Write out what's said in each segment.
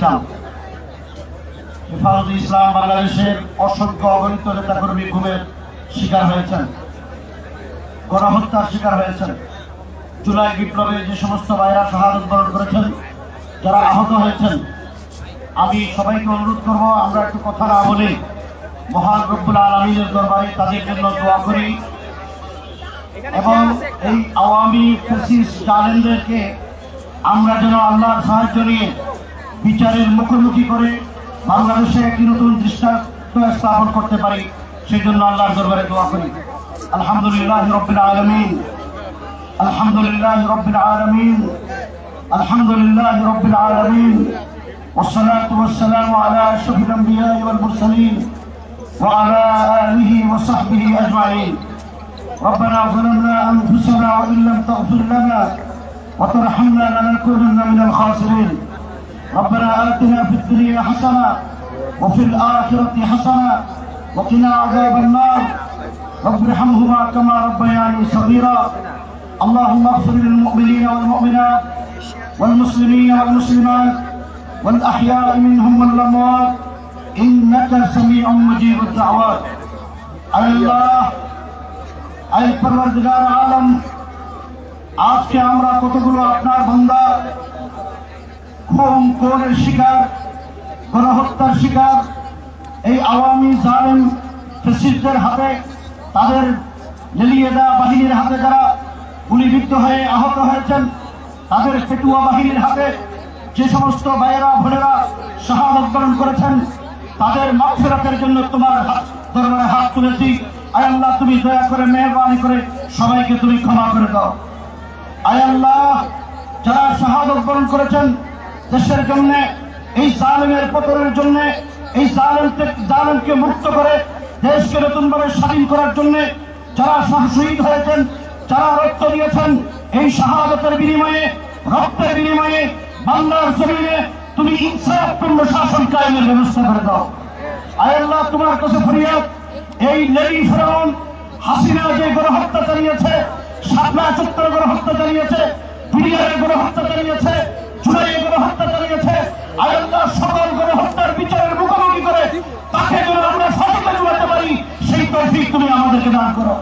ইসলাম। হেফাজতে ইসলাম বাংলাদেশের অসংখ্য অগণিত নেতাকর্মী গুমের শিকার হয়েছেন, গণহত্যার শিকার হয়েছেন। জুলাই বিপ্লবে যে সমস্ত ভাইরা শাহাদত বরণ করেছেন, যারা আহত হয়েছেন, আমি সবাইকে অনুরোধ করব আমরা একটু কথা না বলে মহান রব্বুল আলামিনের দরবারে তাদের জন্য দোয়া করি এবং এই আওয়ামী ফ্যাসিস্ট জালেমদেরকে আমরা যেন আল্লাহর সাহায্য নিয়ে বিচারের মুখোমুখি করে বাংলাদেশে একটি নতুন দৃষ্টান্ত স্থাপন করতে পারি, সেই জন্য আল্লাহর দরবারে দোয়া করি। আলহামদুলিল্লাহ রাব্বিল আলামিন, আলহামদুলিল্লাহ রাব্বিল আলামিন, আলহামদুলিল্লাহ রাব্বিল আলামিন। والصلاة والسلام على أشرف الأنبياء والمرسلين وعلى آله وصحبه أجمعين. ربنا ظلمنا أنفسنا وإن لم تغفر لنا وترحمنا لنكونن من الخاسرين. ربنا آتنا في الدنيا حسنة وفي الآخرة حسنة وقنا عذاب النار. رب ارحمهما كما ربياني صغيرا. اللهم اغفر للمؤمنين والمؤمنات والمسلمين والمسلمات والأحياء منهم والأموات إنك سميع مجيب الدعوات. الله أي परवरदिगार आलम, আজকে আমরা কতগুলো আপনার বান্দা খুনের শিকার, গণহত্যার শিকার, এই আওয়ামী জালেম ফ্যাসিস্টদের হাতে, তাদের লেলিয়ে দেওয়া বাহিনীর হাতে যারা গুলিবিদ্ধ হয়ে আহত হয়েছেন, তাদের পেটুয়া বাহিনীর হাতে যে সমস্ত ভাইয়েরা বোনেরা শাহাদত বরণ করেছেন, তাদের মাগফিরাতের জন্য তোমার দরবারে হাত তুলেছি। আয় আল্লাহ, তুমি দয়া করে মেহেরবানি করে সবাইকে তুমি ক্ষমা করে দাও। আয় আল্লাহ, যারা শাহাদত বরণ করেছেন দেশের জন্য, এই জালেমের পতনের জন্য, এই জালেমকে মুক্ত করে দেশকে নতুনভাবে স্বাধীন করার জন্য যারা শহীদ হয়েছেন, যারা রক্ত দিয়েছেন, এই শাহাদতের বিনিময়ে, রক্তের বিনিময়ে বাংলার জমিনে তুমি ইনসাফপূর্ণ শাসন কায়েমের ব্যবস্থা করে দাও। আয় আল্লাহ, তোমার কাছে ফরিয়াদ, এই লেডি ফেরাউন হাসিনা যে গণহত্যা চালিয়েছে, শাপলা চত্বরে গণহত্যা চালিয়েছে, বিডিআরে গণহত্যা চালিয়েছে, জুলাইয়ে গণহত্যা চালিয়েছে, আয় আল্লাহ, সকল গণহত্যার বিচারের মুখোমুখি করে তাকে যেন আমরা ফাঁসিতে ঝুলাতে পারি, সেই তৌফিক তুমি আমাদেরকে দান করো।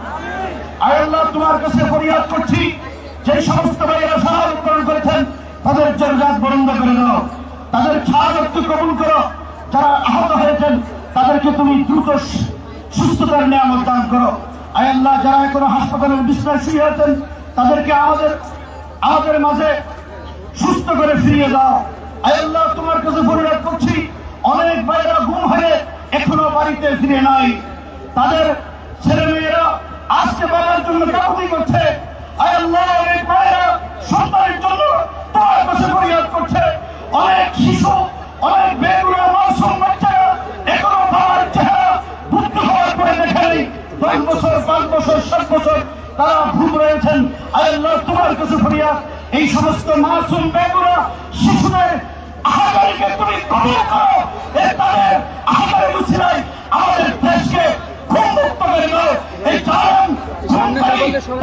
আয় আল্লাহ, তোমার কাছে ফরিয়াদ করছি, যে সমস্ত ভাইয়েরা শাহাদত বরণ করেছেন তাদের জান্নাত বরণ্য করে দাও, তাদের শাহাদতকে কবুল করো। যারা আহত হয়েছেন তাদেরকে তুমি দ্রুত সুস্থতার নিয়ামত দান করো। আয় আল্লাহ, যারা এখনো হাসপাতালের বিছানায় শুয়ে আছেন তাদেরকে আমাদের মাঝে সুস্থ করে ফিরিয়ে দাও। আয় আল্লাহ, তোমার কাছে ফরিয়াদ করছি, অনেক ভাইয়েরা গুম হয়ে এখনো বাড়িতে ফিরে নাই, তাদের ছেলে মেয়েরা আজকে বাবার জন্য কাকুতি করছে। আয় আল্লাহ, অনেক ভাইয়েরা সন্তানের জন্য তোমার কাছে ফরিয়াদ করছে। অনেক শিশু, অনেক বেগুনা মাসুম বাচ্চারা এখনো বাবার চেহারা বুদ্ধ হওয়ার পরে দেখে নেই। 10 বছর, 5 বছর, 7 বছর তারা ভুল রয়েছেন। আয় আল্লাহ, তোমার কাছে ফরিয়াদ, এই সমস্ত মাসুম বেগুনা শিশুদের আহাজারিকে তুমি কবুল করো। তাদের আহাজারি উছিলায় আমাদের দেশকে খুন মুক্ত করে দাও। এই জালেম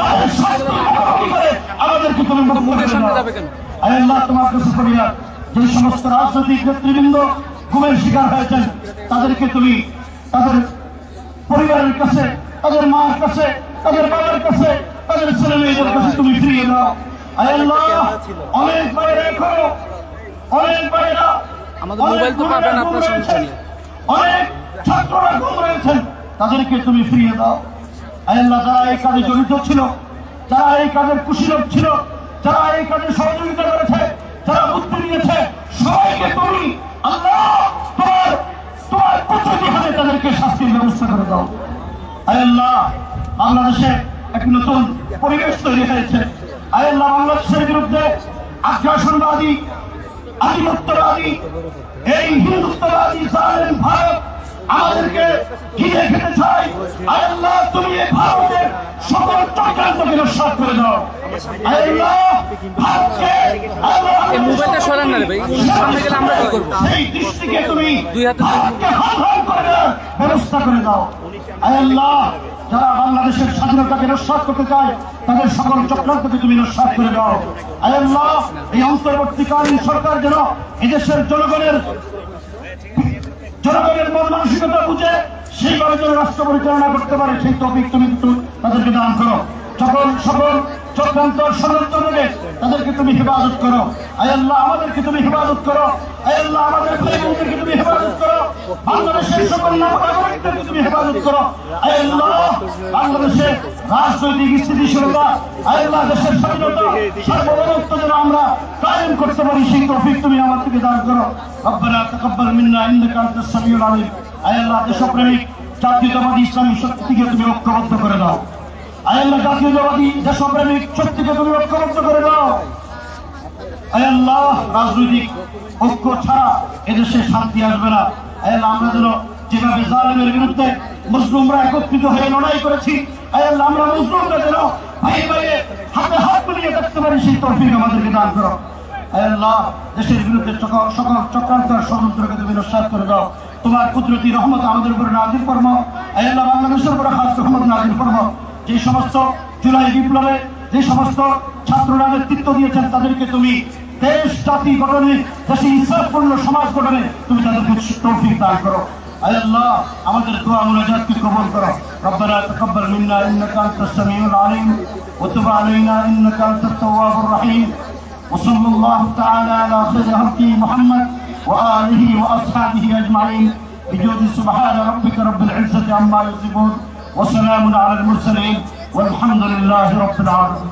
তাদের শাস্তি মুখোমুখি করে আমাদেরকে তুমি মুক্ত করে দাও। আয় আল্লাহ, তোমার কাছে ফরিয়াদ, যে সমস্ত রাজনৈতিক নেতৃবৃন্দ গুমের শিকার হয়েছেন তাদেরকে তুমি তাদের পরিবারের কাছে, তাদের মার কাছে, তাদের বাবার কাছে, তাদের ছেলে মেয়েদের কাছে তুমি ফিরিয়ে দাও। আয় আল্লাহ, অনেক ভাইয়েরা এখনো, অনেক ভাইয়েরা অনেক ছাত্ররা গুম রয়েছেন, তাদেরকে তুমি ফিরিয়ে দাও। আয় আল্লাহ, যারা এই কাজে জড়িত ছিল, যারা এই কাজের কুশীলব ছিল, যারা এই কাজে সহযোগিতা করেছে, যারা মুক্তি দিয়েছে, সবাইকে তুমি আল্লাহ তোমার কুদরতি হাতে তাদেরকে শাস্তির ব্যবস্থা করে দাও। আয় আল্লাহ, বাংলাদেশে এক নতুন পরিবেশ তৈরি হয়েছে। আয় আল্লাহ, বাংলাদেশের বিরুদ্ধে আগ্রাসনবাদী, আধিপত্যবাদী, এই হিন্দুত্ববাদী জালেম ভারত আমাদেরকে ঘিরে খেতে চাই। আয় আল্লাহ, তুমি এই ভারতের সকল চক্রান্তকে নস্যাৎ করে দাও। আয় আল্লাহ, ভারতকে সেই দৃষ্টিকে তুমি ভারতকে হাল করে দেওয়ার ব্যবস্থা করে দাও। আয় আল্লাহ, যারা বাংলাদেশের স্বাধীনতাকে নস্যাৎ করতে চায় তাদের সকল চক্রান্তকে তুমি নস্যাৎ করে দাও। আয় আল্লাহ, এই অন্তর্বর্তীকালীন সরকার যেন এদেশের জনগণের মন মানসিকতা বুঝে সেইভাবে যেন রাষ্ট্র পরিচালনা করতে পারে, সেই তৌফিক তুমি তাদেরকে দান করো। সকল চক্রান্ত ষড়যন্ত্র থেকে তাদেরকে তুমি হেফাজত করো। আয় আল্লাহ, আমাদেরকে তুমি হেফাজত করো। আয় আল্লাহ, আমাদের ভাই বোনদেরকে তুমি হেফাজত করো। বাংলাদেশের সকল নাগরিকদেরকে তুমি হেফাজত করো। আয় আল্লাহ, বাংলাদেশের রাজনৈতিক স্থিতিশীলতা, আয় আল্লাহ, দেশের স্বাধীনতা সার্বভৌমত্ব যেন আমরা কায়েম করতে পারি, সেই তৌফিক তুমি আমাদেরকে দান করো। রব্বানা তাকাব্বাল মিন্না ইন্নাকা আনতাস সামিউল আলিম। আয় আল্লাহ, দেশপ্রেমিক জাতীয়তাবাদী ইসলামী শক্তিকে তুমি ঐক্যবদ্ধ করে দাও। আয় আল্লাহ, জাতীয়তাবাদী দেশপ্রেমিক শক্তিকে তুমি ঐক্যবদ্ধ করে দাও। আয় আল্লাহ, রাজনৈতিক ঐক্য ছাড়া এদেশে শান্তি আসবে না। আয় আল্লাহ, আমরা যেন যেভাবে জালেমের বিরুদ্ধে মুসলিমরা একত্রিত হয়ে লড়াই করেছি, আয় আল্লাহ, আমরা মুসলিমরা যেন ভাই ভাইয়ে হাতে হাত মিলিয়ে থাকতে পারি, সেই তৌফিক আমাদেরকে দান করো। আয় আল্লাহ, দেশের বিরুদ্ধে সকল চক্রান্ত ষড়যন্ত্রকে তুমি নস্যাৎ করে দাও। তোমার কুদরতি রহমত আমাদের উপরে নাযিল ফরমাও। আয় আল্লাহ, বাংলাদেশের উপরে খাস রহমত নাযিল ফরমাও। যে সমস্ত জুলাই বিপ্লবে যে সমস্ত ছাত্ররা নেতৃত্ব দিয়েছেন তাদেরকে তুমি দেশ জাতি গঠনে, দেশে ইনসাফপূর্ণ সমাজ গঠনে তুমি তাদেরকে তৌফিক দান করো। আয় আল্লাহ, আমাদের দোয়া মুনাজাতকে কবুল করো। রব্বানা তাকাব্বাল মিন্না ইন্নাকা আনতাস সামিউল আলিম ওয়া তুব আলাইনা ইন্নাকা আনতাত তাওয়াবুর রহিম। ওয়া সাল্লাল্লাহু তাআলা আলা খায়রি খালকি মুহাম্মদ ওয়া আলিহি ওয়া আসহাবিহি আজমাইন বিজুদি সুবহানা রাব্বিকা রাব্বিল ইজ্জাতি আম্মা ইয়াসিফুন ওয়া সালামুন আলাল মুরসালিন ওয়ালহামদুলিল্লাহি রাব্বিল আলামিন।